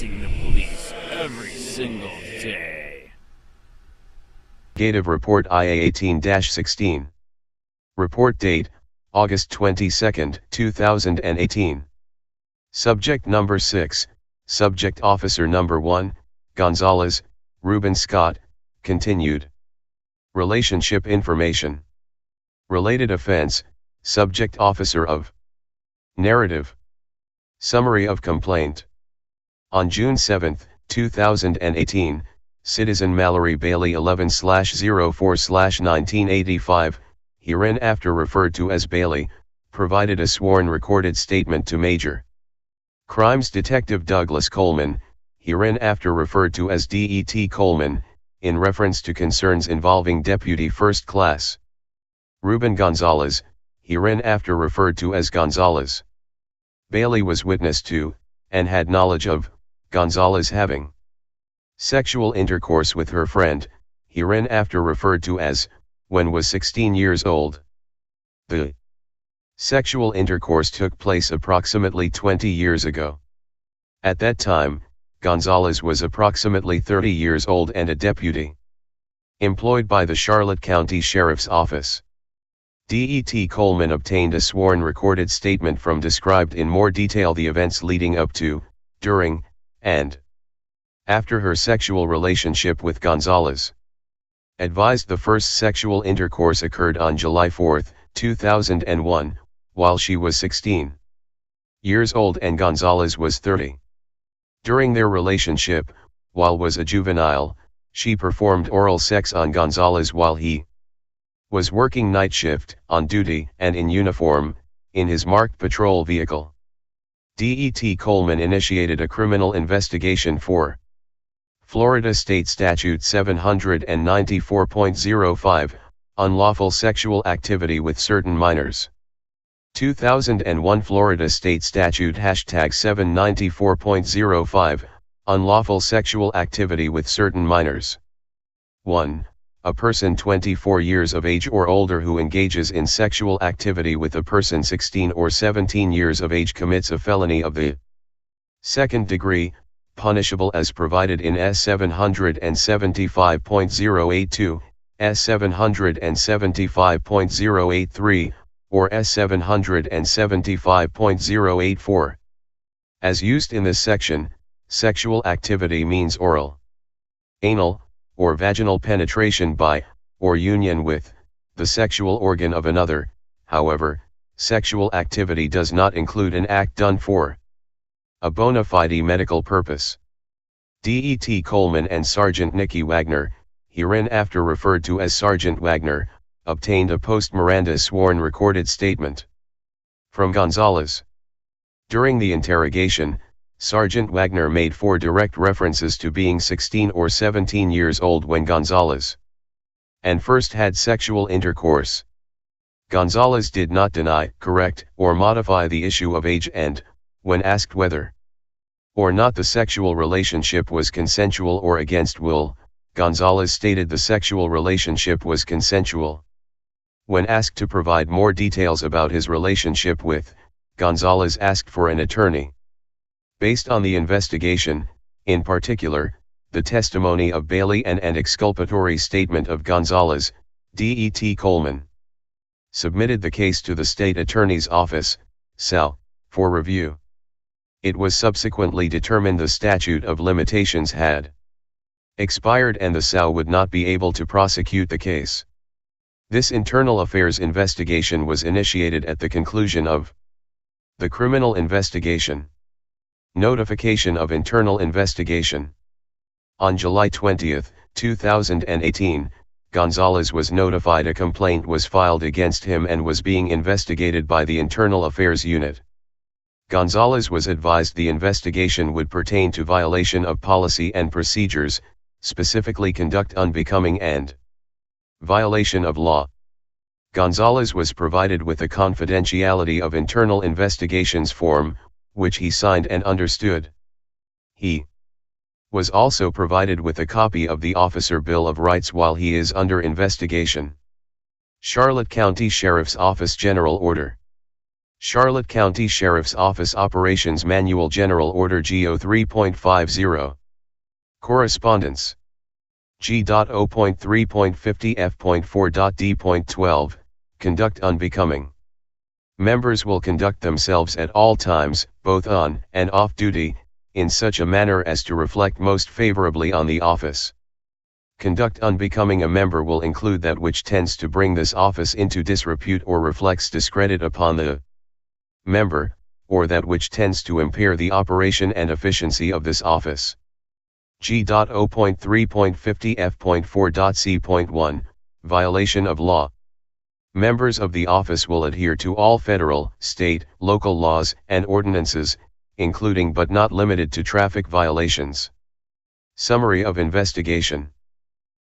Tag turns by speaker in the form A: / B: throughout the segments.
A: facing the police every single day.
B: Investigative Report IA 18-16. Report date, August 22, 2018. Subject number 6, Subject Officer number 1, Gonzales, Ruben Scott, continued. Relationship information. Related offense, Subject Officer of. Narrative. Summary of complaint. On June 7, 2018, Citizen Mallory Bailey 11/04/1985, hereinafter referred to as Bailey, provided a sworn recorded statement to Major Crimes Detective Douglas Coleman, hereinafter referred to as DET Coleman, in reference to concerns involving Deputy First Class Ruben Gonzales, hereinafter referred to as Gonzales. Bailey was witness to, and had knowledge of, Gonzales having sexual intercourse with her friend, hereinafter referred to as, when was 16 years old. The sexual intercourse took place approximately 20 years ago. At that time, Gonzales was approximately 30 years old and a deputy employed by the Charlotte County Sheriff's Office. DET Coleman obtained a sworn recorded statement from described in more detail the events leading up to, during, and after her sexual relationship with Gonzales. Advised the first sexual intercourse occurred on July 4, 2001, while she was 16 years old and Gonzales was 30. During their relationship, while was a juvenile, she performed oral sex on Gonzales while he was working night shift, on duty, and in uniform, in his marked patrol vehicle. DET Coleman initiated a criminal investigation for Florida State Statute 794.05, unlawful sexual activity with certain minors. 2001 Florida State Statute #794.05, unlawful sexual activity with certain minors. 1. A person 24 years of age or older who engages in sexual activity with a person 16 or 17 years of age commits a felony of the second degree, punishable as provided in S775.082, S775.083, or S775.084. As used in this section, sexual activity means oral, anal, or vaginal penetration by, or union with, the sexual organ of another. However, sexual activity does not include an act done for a bona fide medical purpose. DET Coleman and Sergeant Nikki Wagner, hereinafter referred to as Sergeant Wagner, obtained a post-Miranda sworn recorded statement from Gonzales. During the interrogation, Sergeant Wagner made 4 direct references to being 16 or 17 years old when Gonzales and first had sexual intercourse. Gonzales did not deny, correct, or modify the issue of age and, when asked whether or not the sexual relationship was consensual or against will, Gonzales stated the sexual relationship was consensual. When asked to provide more details about his relationship with, Gonzales asked for an attorney. Based on the investigation, in particular, the testimony of Bailey and an exculpatory statement of Gonzales, DET Coleman submitted the case to the State Attorney's Office, SAO, for review. It was subsequently determined the statute of limitations had expired and the SAO would not be able to prosecute the case. This internal affairs investigation was initiated at the conclusion of the criminal investigation. Notification of internal investigation. On July 20, 2018, Gonzales was notified a complaint was filed against him and was being investigated by the Internal Affairs Unit. Gonzales was advised the investigation would pertain to violation of policy and procedures, specifically conduct unbecoming and violation of law. Gonzales was provided with a confidentiality of internal investigations form, which he signed and understood. He was also provided with a copy of the Officer Bill of Rights while he is under investigation. Charlotte County Sheriff's Office General Order. Charlotte County Sheriff's Office Operations Manual General Order GO 3.50. Correspondence. G.O.3.50 F.4.D.12, Conduct unbecoming. Members will conduct themselves at all times, both on and off duty, in such a manner as to reflect most favorably on the office. Conduct unbecoming a member will include that which tends to bring this office into disrepute or reflects discredit upon the member, or that which tends to impair the operation and efficiency of this office. G.O.3.50 F.4.C.1, Violation of law. Members of the office will adhere to all federal, state, local laws and ordinances, including but not limited to traffic violations. Summary of investigation.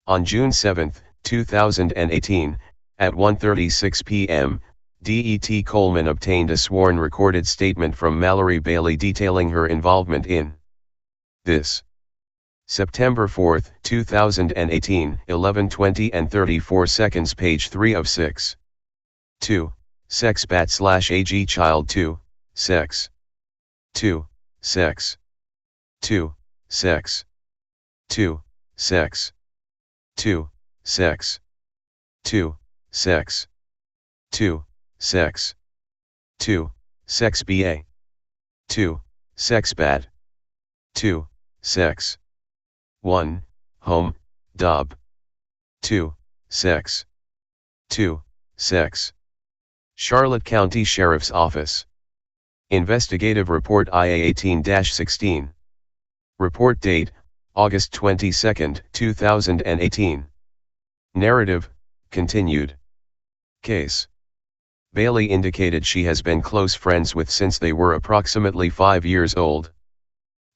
B: On June 7, 2018, at 1:36 p.m., DET Coleman obtained a sworn recorded statement from Mallory Bailey detailing her involvement in this. September 4, 2018, 11:20 and 34 seconds, page 3 of 6. 2. Sex bat/AG child 2, sex. 2. Sex. 2. Sex. 2. Sex. 2. Sex. 2. Sex. 2. Sex. 2. Sex BA. 2. Sex bat. 2. Sex. 1. Home, Dob. 2. Sex. 2. Sex. Charlotte County Sheriff's Office. Investigative Report IA 18-16. Report date, August 22, 2018. Narrative, continued. Case. Bailey indicated she has been close friends with since they were approximately 5 years old.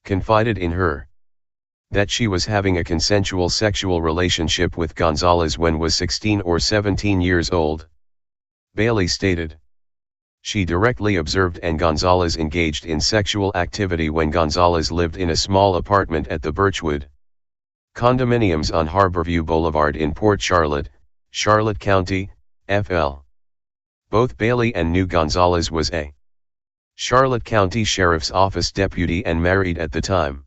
B: Confided in her that she was having a consensual sexual relationship with Gonzales when was 16 or 17 years old. Bailey stated she directly observed and Gonzales engaged in sexual activity when Gonzales lived in a small apartment at the Birchwood condominiums on Harborview Boulevard in Port Charlotte, Charlotte County, FL. Both Bailey and knew Gonzales was a Charlotte County Sheriff's Office deputy and married at the time.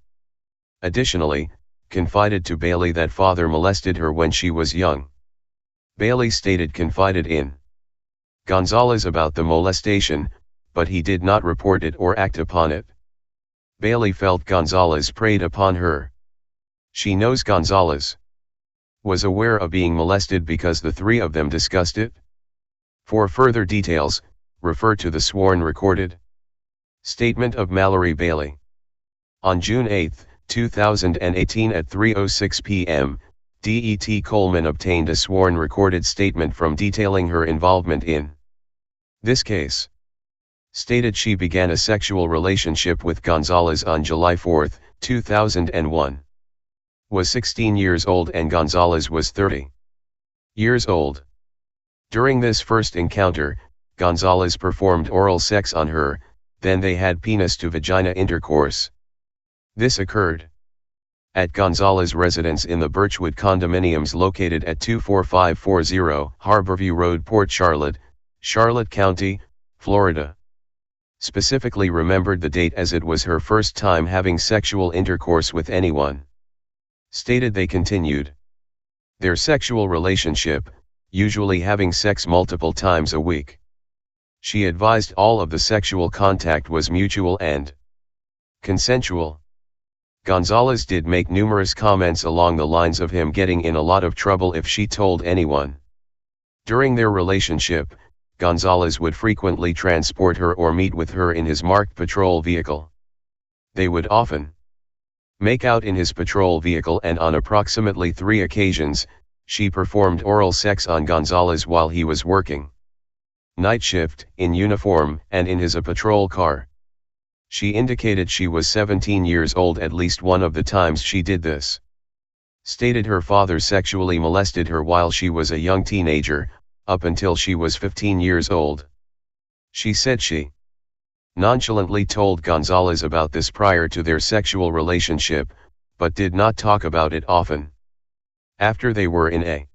B: Additionally, confided to Bailey that father molested her when she was young. Bailey stated confided in Gonzales about the molestation, but he did not report it or act upon it. Bailey felt Gonzales preyed upon her. She knows Gonzales was aware of being molested because the three of them discussed it. For further details, refer to the sworn recorded statement of Mallory Bailey. On June 8, 2018 at 3:06 p.m., DET Coleman obtained a sworn recorded statement from detailing her involvement in this case. Stated she began a sexual relationship with Gonzales on July 4, 2001. Was 16 years old and Gonzales was 30 years old. During this first encounter, Gonzales performed oral sex on her, then they had penis-to-vagina intercourse. This occurred at Gonzales' residence in the Birchwood condominiums located at 24540 Harborview Road, Port Charlotte, Charlotte County, Florida. Specifically remembered the date as it was her first time having sexual intercourse with anyone. Stated they continued their sexual relationship, usually having sex multiple times a week. She advised all of the sexual contact was mutual and consensual. Gonzales did make numerous comments along the lines of him getting in a lot of trouble if she told anyone. During their relationship, Gonzales would frequently transport her or meet with her in his marked patrol vehicle. They would often make out in his patrol vehicle, and on approximately 3 occasions, she performed oral sex on Gonzales while he was working night shift, in uniform, and in his patrol car. She indicated she was 17 years old at least one of the times she did this. Stated her father sexually molested her while she was a young teenager, up until she was 15 years old. She said she nonchalantly told Gonzales about this prior to their sexual relationship, but did not talk about it often. After they were in a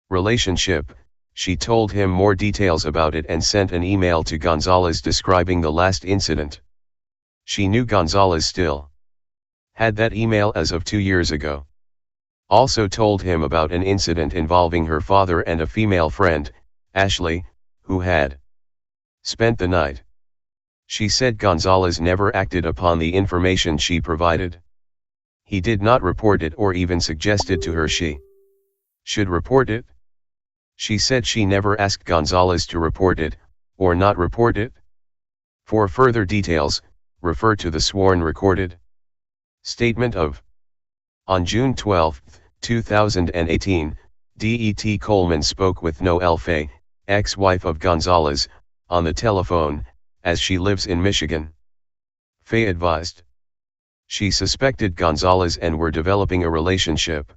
B: relationship, She told him more details about it and sent an email to Gonzales describing the last incident. She knew Gonzales still had that email as of 2 years ago. Also told him about an incident involving her father and a female friend, Ashley, who had spent the night. She said Gonzales never acted upon the information she provided. He did not report it or even suggested to her she should report it. She said she never asked Gonzales to report it, or not report it. For further details, refer to the sworn recorded statement of. On June 12, 2018, Det Coleman spoke with Noelle Faye, ex-wife of Gonzales, on the telephone, as she lives in Michigan. Faye advised she suspected Gonzales and were developing a relationship.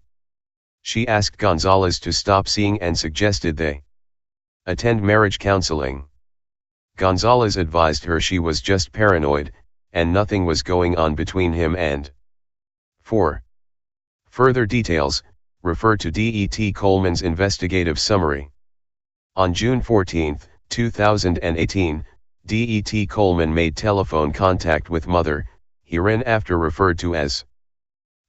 B: She asked Gonzales to stop seeing and suggested they attend marriage counseling. Gonzales advised her she was just paranoid, and nothing was going on between him and. For further details, refer to Det Coleman's investigative summary. On June 14, 2018, Det Coleman made telephone contact with mother, hereinafter referred to as.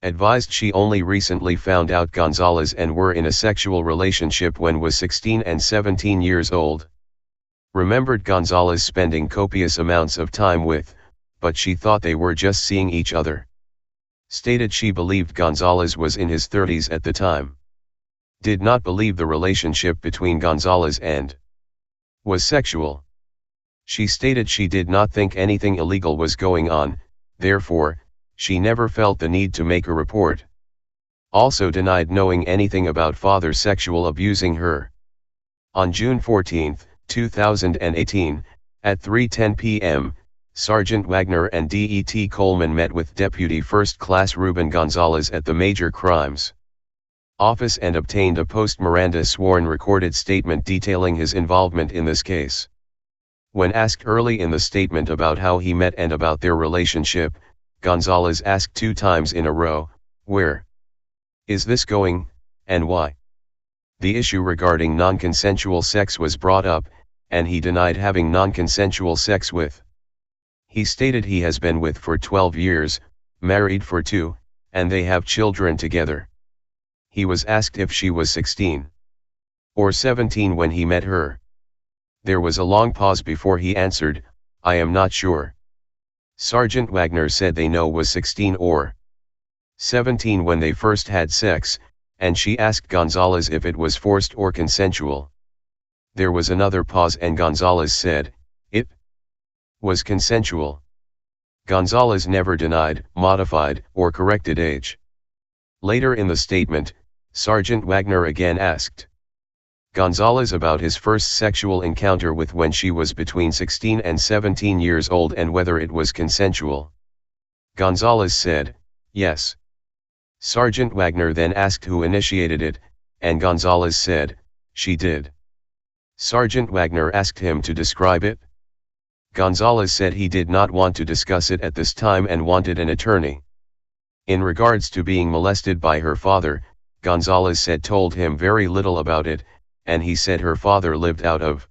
B: Advised she only recently found out Gonzales and were in a sexual relationship when was 16 and 17 years old. Remembered Gonzales spending copious amounts of time with, but she thought they were just seeing each other. Stated she believed Gonzales was in his 30s at the time. Did not believe the relationship between Gonzales and was sexual. She stated she did not think anything illegal was going on, therefore, she never felt the need to make a report. Also denied knowing anything about father sexual abusing her. On June 14, 2018, at 3:10 p.m., Sergeant Wagner and Det Coleman met with Deputy First Class Ruben Gonzales at the Major Crimes Office and obtained a post-Miranda sworn recorded statement detailing his involvement in this case. When asked early in the statement about how he met and about their relationship, Gonzales asked 2 times in a row, "Where is this going, and why?" The issue regarding non-consensual sex was brought up, and he denied having non-consensual sex with. He stated he has been with for 12 years, married for 2, and they have children together. He was asked if she was 16 or 17 when he met her. There was a long pause before he answered, "I am not sure." Sergeant Wagner said they know was 16 or 17 when they first had sex, and she asked Gonzales if it was forced or consensual. There was another pause and Gonzales said, "It was consensual." Gonzales never denied, modified, or corrected age. Later in the statement, Sergeant Wagner again asked Gonzales about his first sexual encounter with when she was between 16 and 17 years old and whether it was consensual. Gonzales said, "Yes." Sergeant Wagner then asked who initiated it, and Gonzales said, "She did." Sergeant Wagner asked him to describe it. Gonzales said he did not want to discuss it at this time and wanted an attorney. In regards to being molested by her father, Gonzales said told him very little about it, and he said her father lived out of.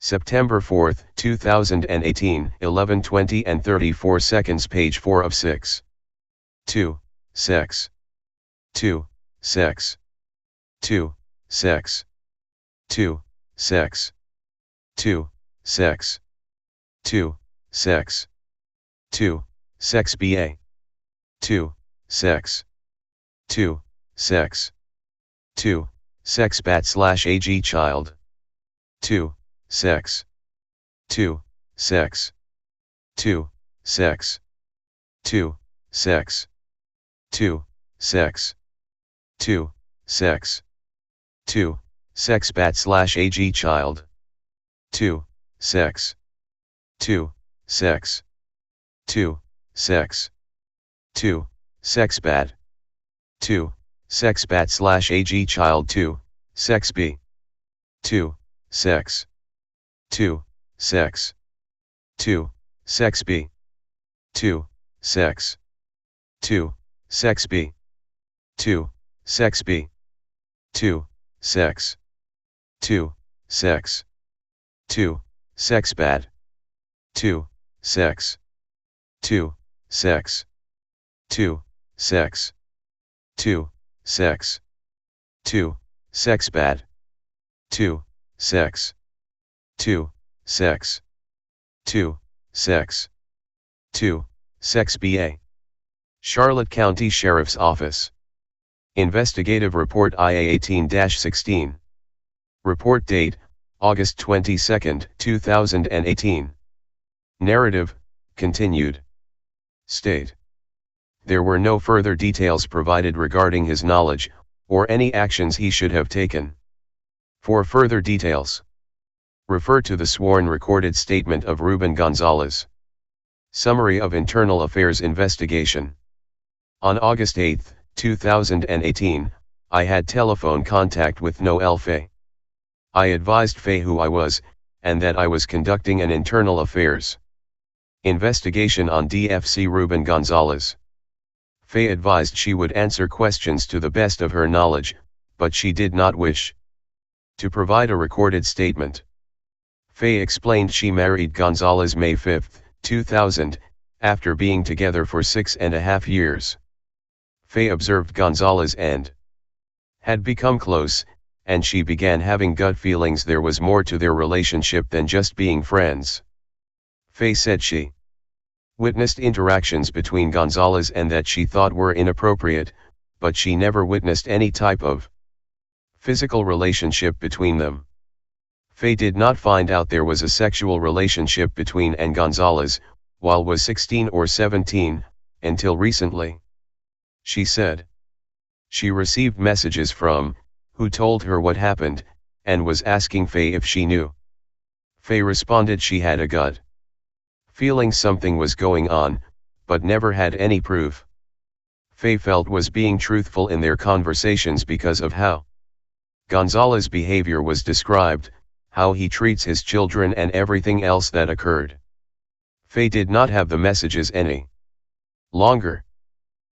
B: September 4, 2018, 11:20 and 34 seconds, page 4 of 6. 2. Sex. 2. Sex. 2. Sex. 2. Sex. 2. Sex. 2. Sex. 2. Sex BA. 2. Sex. 2. Sex. 2. Sex bat/ag child. 2. Sex. 2. Sex. 2. Sex. 2. Sex. 2. Sex. 2. Sex. 2. Sex bat/ag child. 2. Sex. 2. Sex. 2. Sex. 2. Sex bat. 2. Sex bat/ag child. 2. Sex B. 2. Sex. 2. Sex. 2. Sex B. 2. Sex. 2. Sex B. 2. Sex B. 2. Sex. 2. Sex. 2. Sex bad. 2. Sex. 2. Sex. 2. Sex. 2. Sex. 2. Sex bad. 2. Sex. 2. Sex. 2. Sex. 2. Sex BA. Charlotte County Sheriff's Office. Investigative Report IA 18-16. Report date, August 22, 2018. Narrative, continued. State. There were no further details provided regarding his knowledge, or any actions he should have taken. For further details, refer to the sworn recorded statement of Ruben Gonzales. Summary of Internal Affairs Investigation. On August 8, 2018, I had telephone contact with Noel Faye. I advised Faye who I was, and that I was conducting an internal affairs investigation on DFC Ruben Gonzales. Faye advised she would answer questions to the best of her knowledge, but she did not wish to provide a recorded statement. Faye explained she married Gonzales May 5, 2000, after being together for 6.5 years. Faye observed Gonzales and had become close, and she began having gut feelings there was more to their relationship than just being friends. Faye said she witnessed interactions between Gonzales and that she thought were inappropriate, but she never witnessed any type of physical relationship between them. Faye did not find out there was a sexual relationship between and Gonzales, while was 16 or 17, until recently. She said she received messages from who told her what happened, and was asking Faye if she knew. Faye responded she had a gut feeling something was going on, but never had any proof. Faye felt was being truthful in their conversations because of how Gonzales' behavior was described, how he treats his children and everything else that occurred. Faye did not have the messages any longer.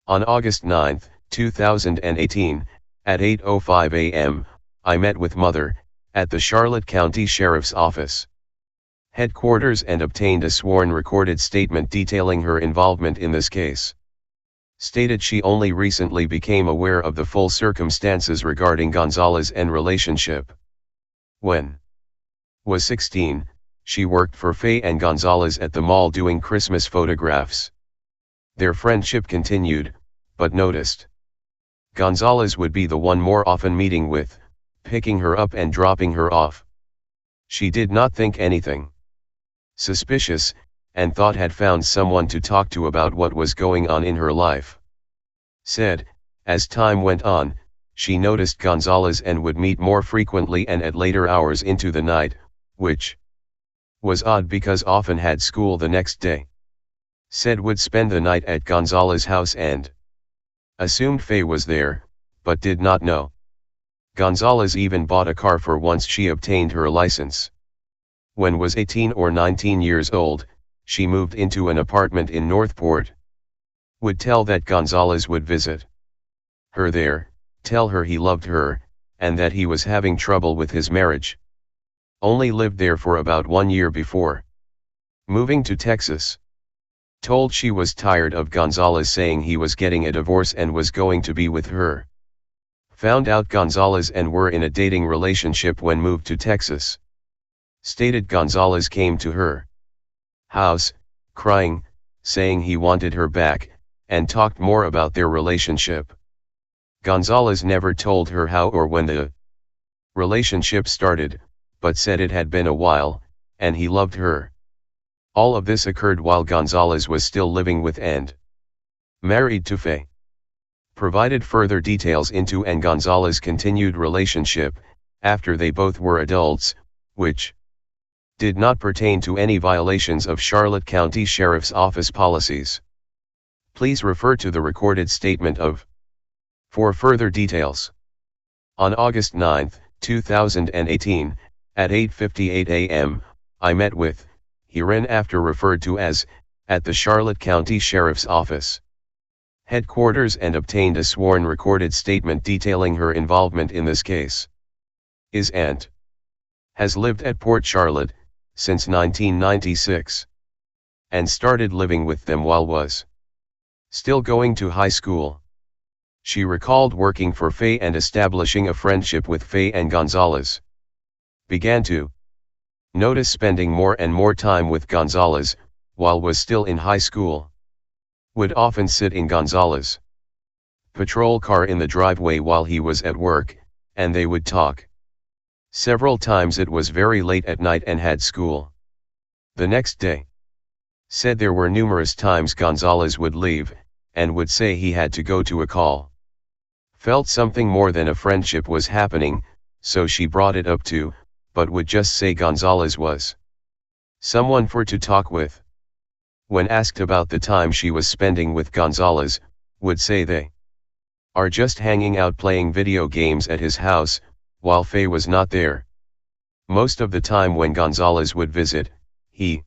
B: On August 9, 2018, at 8:05 a.m., I met with Mother, at the Charlotte County Sheriff's Office headquarters and obtained a sworn recorded statement detailing her involvement in this case. Stated she only recently became aware of the full circumstances regarding Gonzales and relationship. When was 16, she worked for Faye and Gonzales at the mall doing Christmas photographs. Their friendship continued, but noticed Gonzales would be the one more often meeting with, picking her up and dropping her off. She did not think anything suspicious, and thought had found someone to talk to about what was going on in her life. Said, as time went on, she noticed Gonzales and would meet more frequently and at later hours into the night, which was odd because often had school the next day. Said would spend the night at Gonzales' house and assumed Faye was there, but did not know. Gonzales even bought a car for once she obtained her license. When was 18 or 19 years old, she moved into an apartment in Northport. Would tell that Gonzales would visit her there, tell her he loved her, and that he was having trouble with his marriage. Only lived there for about 1 year before moving to Texas. Told she was tired of Gonzales saying he was getting a divorce and was going to be with her. Found out Gonzales and were in a dating relationship when moved to Texas. Stated Gonzales came to her house, crying, saying he wanted her back, and talked more about their relationship. Gonzales never told her how or when the relationship started, but said it had been a while, and he loved her. All of this occurred while Gonzales was still living with and married to Faye. Provided further details into and Gonzales' continued relationship, after they both were adults, which did not pertain to any violations of Charlotte County Sheriff's Office policies. Please refer to the recorded statement of for further details. On August 9, 2018, at 8:58 a.m., I met with, hereinafter referred to as, at the Charlotte County Sheriff's Office headquarters and obtained a sworn recorded statement detailing her involvement in this case. Is and Has lived at Port Charlotte since 1996. And started living with them while was still going to high school. She recalled working for Faye and establishing a friendship with Faye and Gonzales. Began to notice spending more and more time with Gonzales while was still in high school. Would often sit in Gonzales' patrol car in the driveway while he was at work, and they would talk. Several times it was very late at night and had school the next day. Said there were numerous times Gonzales would leave, and would say he had to go to a call. Felt something more than a friendship was happening, so she brought it up too, but would just say Gonzales was someone for to talk with. When asked about the time she was spending with Gonzales, would say they are just hanging out playing video games at his house, while Faye was not there. Most of the time when Gonzales would visit, he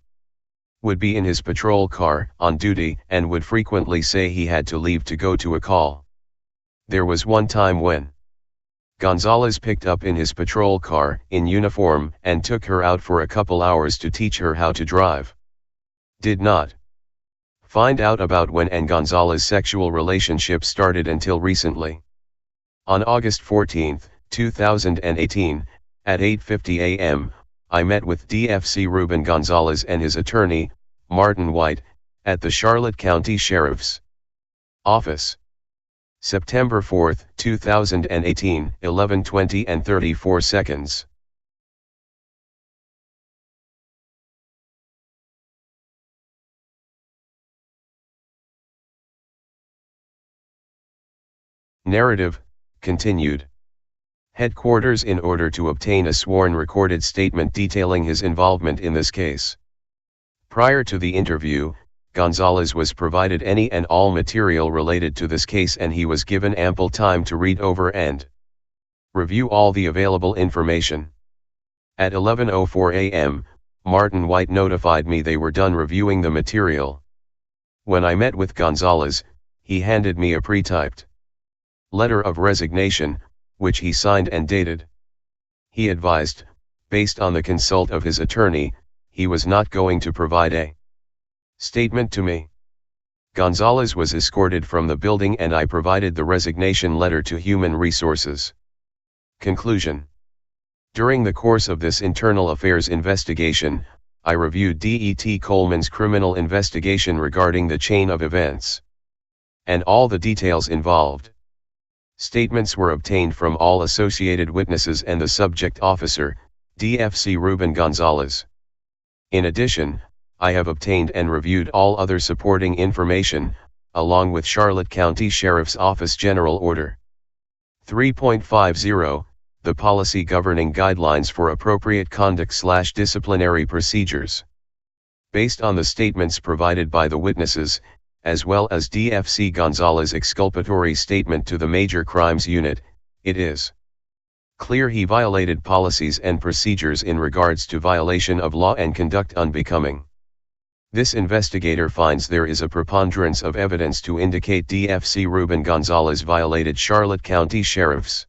B: would be in his patrol car, on duty, and would frequently say he had to leave to go to a call. There was one time when Gonzales picked up in his patrol car, in uniform, and took her out for a couple hours to teach her how to drive. Did not find out about when and Gonzales' sexual relationship started until recently. On August 14, 2018, at 8:50 a.m., I met with DFC Ruben Gonzales and his attorney, Martin White, at the Charlotte County Sheriff's Office. September 4, 2018, 11:20 and 34 seconds. Narrative, continued. Headquarters in order to obtain a sworn recorded statement detailing his involvement in this case. Prior to the interview, Gonzales was provided any and all material related to this case and he was given ample time to read over and review all the available information. At 11:04 a.m., Martin White notified me they were done reviewing the material. When I met with Gonzales, he handed me a pre-typed letter of resignation, which he signed and dated. He advised, based on the consult of his attorney, he was not going to provide a statement to me. Gonzales was escorted from the building and I provided the resignation letter to Human Resources. Conclusion. During the course of this internal affairs investigation, I reviewed Det Coleman's criminal investigation regarding the chain of events and all the details involved. Statements were obtained from all associated witnesses and the subject officer, DFC Ruben Gonzales. In addition, I have obtained and reviewed all other supporting information, along with Charlotte County Sheriff's Office General Order 3.50, the policy governing guidelines for appropriate conduct/disciplinary procedures. Based on the statements provided by the witnesses, as well as DFC Gonzales' exculpatory statement to the Major Crimes Unit, it is clear he violated policies and procedures in regards to violation of law and conduct unbecoming. This investigator finds there is a preponderance of evidence to indicate DFC Ruben Gonzales violated Charlotte County Sheriff's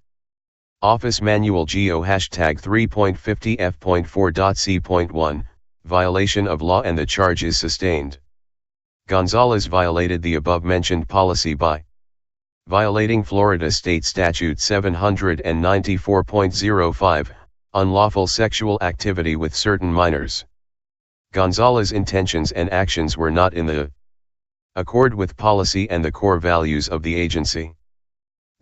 B: Office Manual GO #3.50F.4.C.1, violation of law and the charge is sustained. Gonzales violated the above-mentioned policy by violating Florida State Statute 794.05, unlawful sexual activity with certain minors. Gonzales' intentions and actions were not in the accord with policy and the core values of the agency.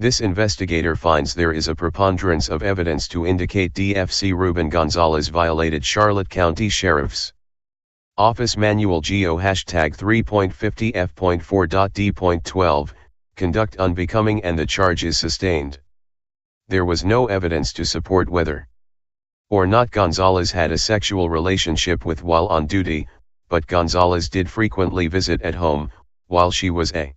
B: This investigator finds there is a preponderance of evidence to indicate DFC Ruben Gonzales violated Charlotte County Sheriff's Office Manual GO #3.50F.4.D.12, conduct unbecoming and the charge is sustained. There was no evidence to support whether or not Gonzales had a sexual relationship with while on duty, but Gonzales did frequently visit at home, while she was a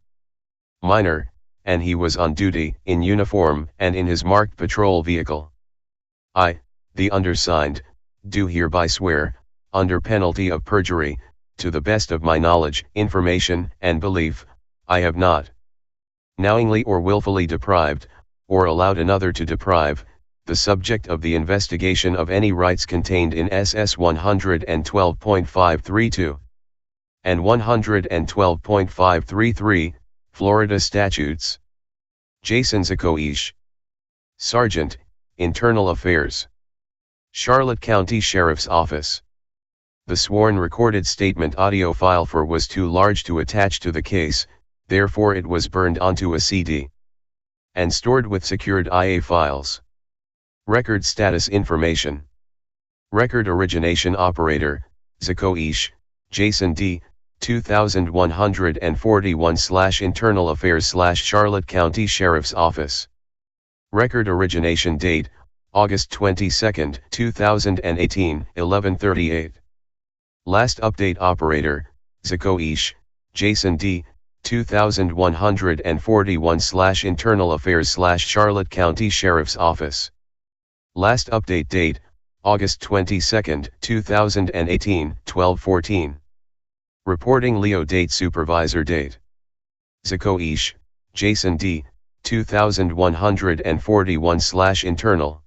B: minor, and he was on duty, in uniform, and in his marked patrol vehicle. I, the undersigned, do hereby swear, under penalty of perjury, to the best of my knowledge, information, and belief, I have not knowingly or willfully deprived, or allowed another to deprive, the subject of the investigation of any rights contained in SS 112.532 and 112.533, Florida statutes. Jason Zakoish, Sergeant, Internal Affairs, Charlotte County Sheriff's Office. The sworn recorded statement audio file for was too large to attach to the case, therefore it was burned onto a CD and stored with secured IA files. Record status information. Record origination operator, Zakoish, Jason D., 2141/Internal Affairs/Charlotte County Sheriff's Office. Record origination date, August 22, 2018, 11:38. Last update operator, Zakoish, Jason D., 2141/Internal Affairs/Charlotte County Sheriff's Office. Last update date, August 22, 2018, 12:14. Reporting Leo date supervisor date. Zakoish, Jason D., 2141/Internal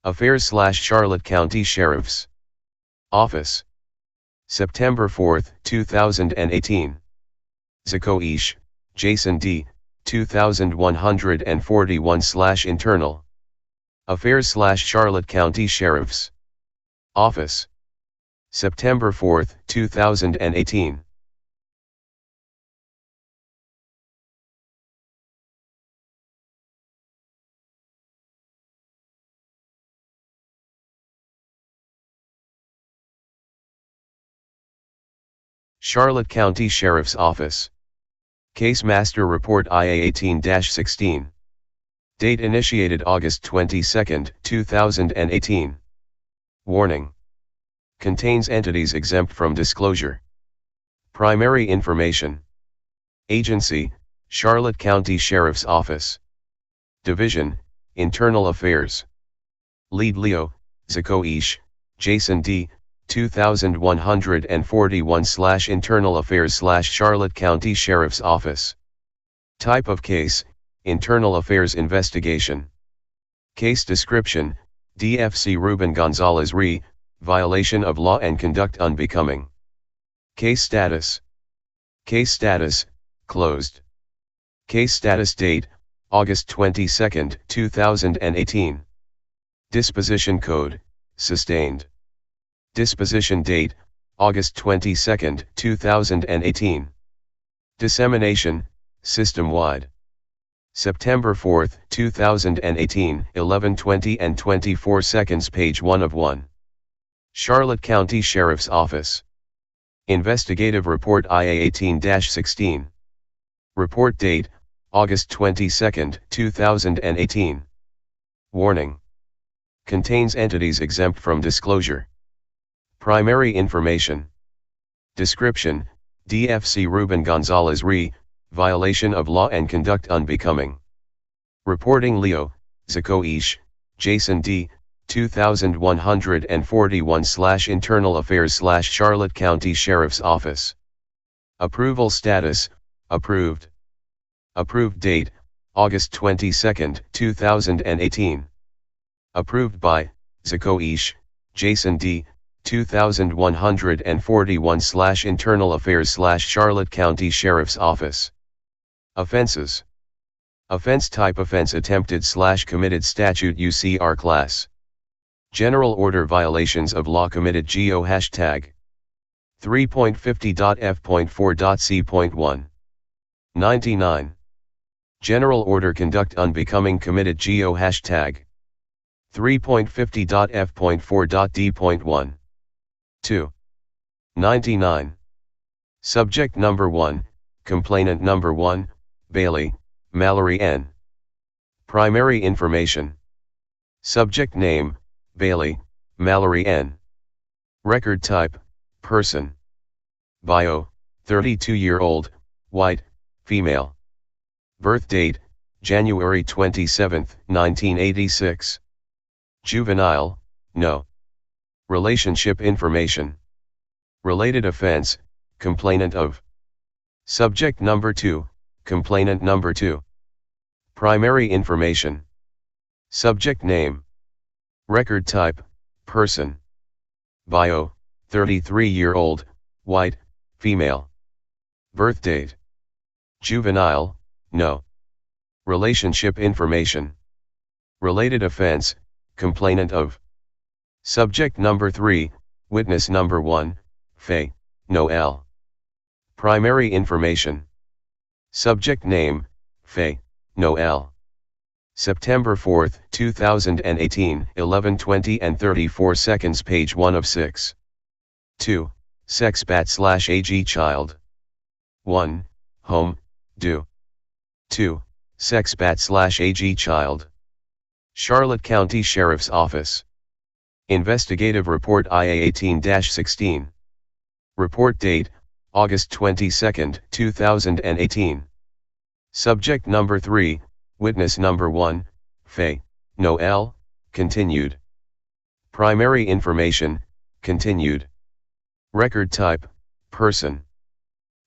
B: Affairs/Charlotte County Sheriff's Office. September 4, 2018. Zakoish, Jason D., 2141/Internal Affairs/Charlotte County Sheriff's Office. September 4, 2018. Charlotte County Sheriff's Office. Case Master Report IA 18-16. Date initiated August 22, 2018. Warning. Contains entities exempt from disclosure. Primary information. Agency, Charlotte County Sheriff's Office. Division, Internal Affairs. Lead Leo, Zakoish, Jason D., 2141/Internal Affairs/Charlotte County Sheriff's Office. Type of case, Internal Affairs Investigation. Case description, DFC Ruben Gonzales Re, violation of law and conduct unbecoming. Case status. Case status, closed. Case status date, August 22, 2018. Disposition code, sustained. Disposition date, August 22, 2018. Dissemination, system-wide. September 4, 2018, 11:20 and 24 seconds, page 1 of 1. Charlotte County Sheriff's Office. Investigative Report IA 18-16. Report date, August 22, 2018. Warning. Contains entities exempt from disclosure. Primary information. Description, DFC Ruben Gonzales Re, violation of law and conduct unbecoming. Reporting Leo, Zakoish, Jason D., 2141/Internal Affairs/Charlotte County Sheriff's Office. Approval status, approved. Approved date, August 22, 2018. Approved by, Zakoish, Jason D., 2141/Internal Affairs/Charlotte County Sheriff's Office. Offenses. Offense type: offense attempted/committed, statute UCR class. General order: violations of law committed, GO hashtag 3.50.f.4.c.1. 99. General order: conduct unbecoming committed, GO hashtag 3.50.f.4.d.1. 2. 99. Subject number 1, complainant number 1, Bailey, Mallory N. Primary information. Subject name, Bailey, Mallory N. Record type, person. Bio, 32-year-old, white, female. Birth date, January 27, 1986. Juvenile, no. Relationship information. Related offense, complainant of. Subject number 2, complainant number 2. Primary information. Subject name, Record type, person. Bio, 33-year-old, white, female. Birth date. Juvenile, no. Relationship information. Related offense, complainant of. Subject number 3, witness number 1, Faye, Noel. Primary information. Subject name, Faye, Noel. September 4, 2018, 11:20 and 34 seconds, page 1 of 6. 2. Sex /AG child. 1. Home, do. 2. Sex /AG child. Charlotte County Sheriff's Office. Investigative Report IA 18-16. Report date, August 22, 2018. Subject number 3, witness number 1, Faye, Noel, continued. Primary information, continued. Record type, person.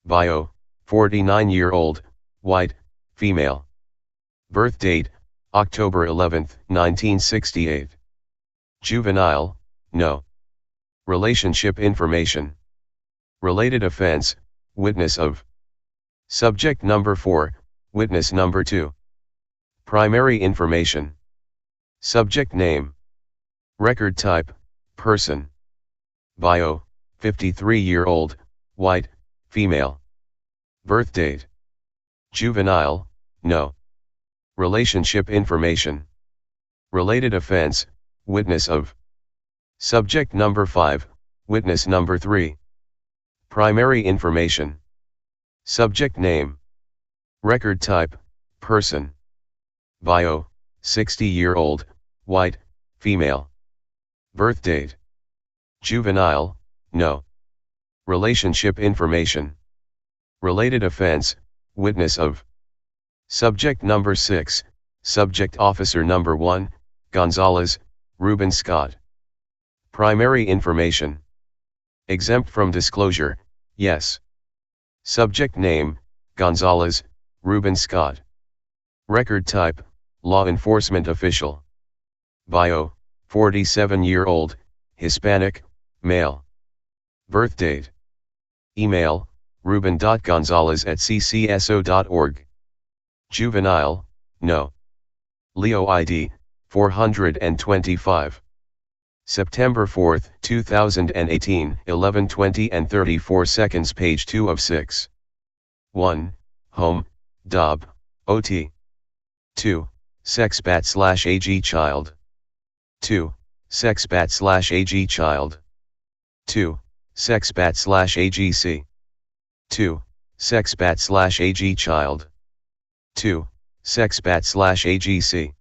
B: Bio, 49-year-old, white, female. Birth date, October 11, 1968. Juvenile, no. Relationship information. Related offense, witness of. Subject number 4, witness number 2. Primary information. Subject name. Record type, person. Bio, 53-year-old, white, female. Birth date. Juvenile, no. Relationship information. Related offense, witness of. Subject number 5, witness number 3. Primary information. Subject name. Record type, person. Bio, 60-year-old, white, female. Birth date. Juvenile, no. Relationship information. Related offense, witness of. Subject number 6, subject officer number 1, Gonzales, Ruben Scott. Primary information. Exempt from disclosure, yes. Subject name, Gonzales, Ruben Scott. Record type, law enforcement official. Bio, 47-year-old, Hispanic, male. Birth date. Email, ruben.gonzales@ccso.org. Juvenile, no. Leo ID, 425. September 4, 2018, 11:20 and 34 seconds, page 2 of 6. 1. Home, Dob, OT. 2. Sex /AG child. 2. Sex /AG child. 2. Sex /AGC. 2. Sex /AG child. 2. Sex /AGC.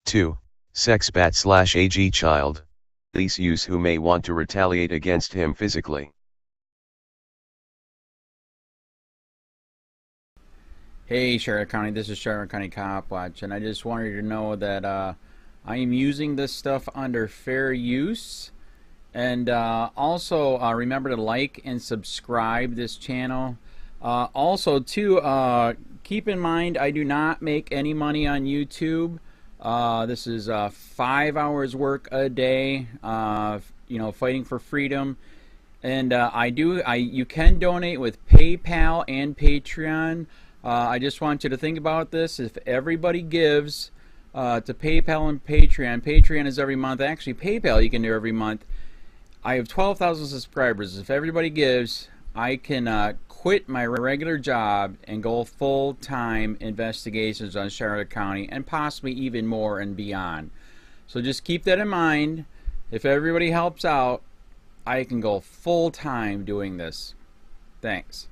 B: 2. Sex /AG child. Police use who may want to retaliate against him physically.
C: Hey Charlotte County, this is Charlotte County COPWATCH, and I just wanted you to know that I am using this stuff under fair use. And also remember to like and subscribe this channel. Also too, keep in mind I do not make any money on YouTube. This is 5 hours work a day, you know, fighting for freedom. And you can donate with PayPal and Patreon. I just want you to think about this. If everybody gives to PayPal and Patreon, Patreon is every month. Actually, PayPal you can do every month. I have 12,000 subscribers. If everybody gives, I can quit my regular job and go full-time investigations on Charlotte County and possibly even more and beyond. So just keep that in mind. If everybody helps out, I can go full-time doing this. Thanks.